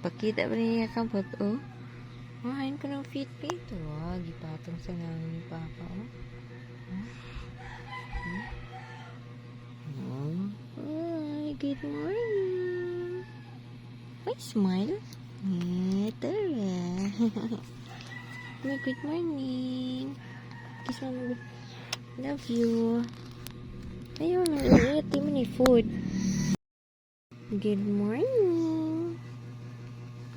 Pakita ba niya kapot, oh? Mahain ko ng Fitbit. Wag, ipatong sa namin ni Papa, oh. Hi, good morning. Why smile? Tara. Good morning. Kiss mo. Love you. Ayun, iti mo ni food. Good morning.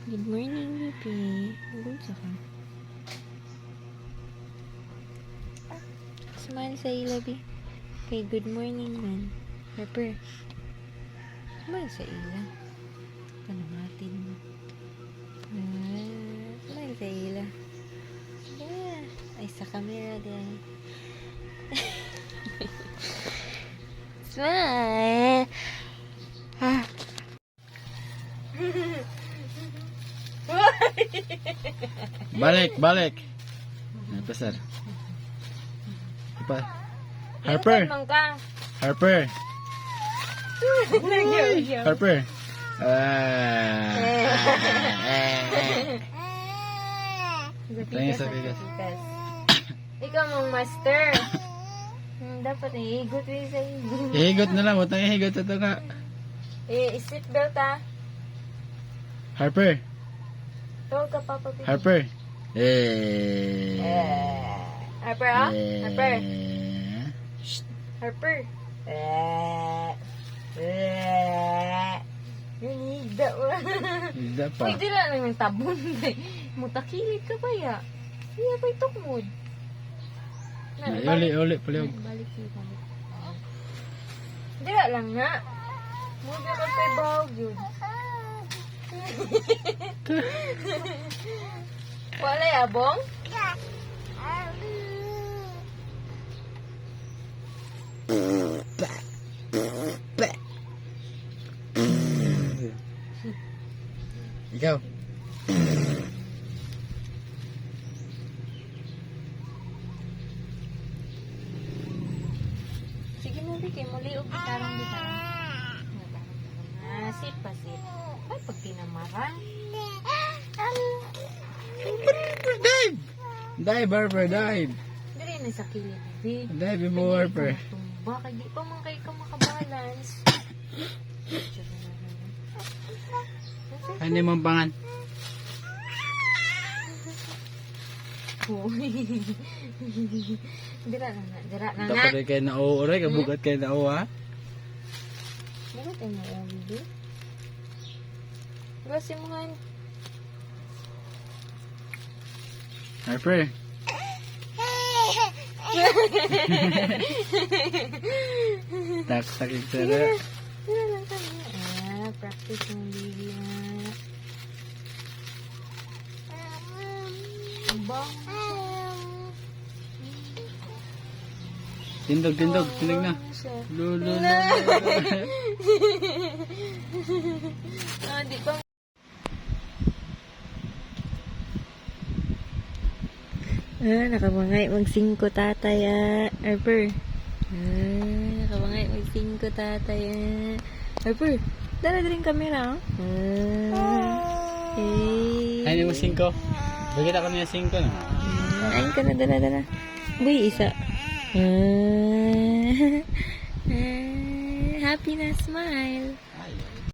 Good morning, baby. Gunsa ka. Smile sa ila, baby. Okay, good morning, man. Pepper. Smile sa ila. Panamatin mo. Smile sa ila. Ay, sa camera din. Smile! Balik. Pasar. Harper. Harper. Tanya sa bigas. Ikaw mong master. Dapat ihigot rin sa iyo. Ihigot na lang. Huwag nang ihigot. Ito nga. I-seatbelt ah. Harper. Tawag ka, Papa. Harper. Harper ah? Harper. Harper. Higda mo. Higda pa. Pwede lang ng tabon. Mutakilit ka ba ya? Iya ba itok mood? Uli, paliog. Balik. Dira lang nga. Mood na ka kay bahog yun. Wala abong? Ikaw. Sige mo, Biki. Muli o gitarong di ba? Sit pa, sit. Ay, pag tinamarang. Dive, Harper, dive. Dili na sa kilid, Bibi. Dive mo, Harper. Tumba, kaya pa man kayo ka makabalance. Ano yung pangan? Dira na nga. Dapat kayo na oo, oray. Kabugat kayo na oo, ha? Bakit ay mo, Bibi? Gasi mo nga. Harper. Tak-takin sana. Dira lang kami. Practice mo, Bibi. Tindog na. Lulu. Di ba? Nakamangay mag-5 tatay, Harper. Nakamangay mag-5 tatay, Harper. Dala din kamera, Hey. Ay, mo 5. Bagay ako niya 5 na. Ayun ka na, dala. Buy, isa. Happy na smile. Ay.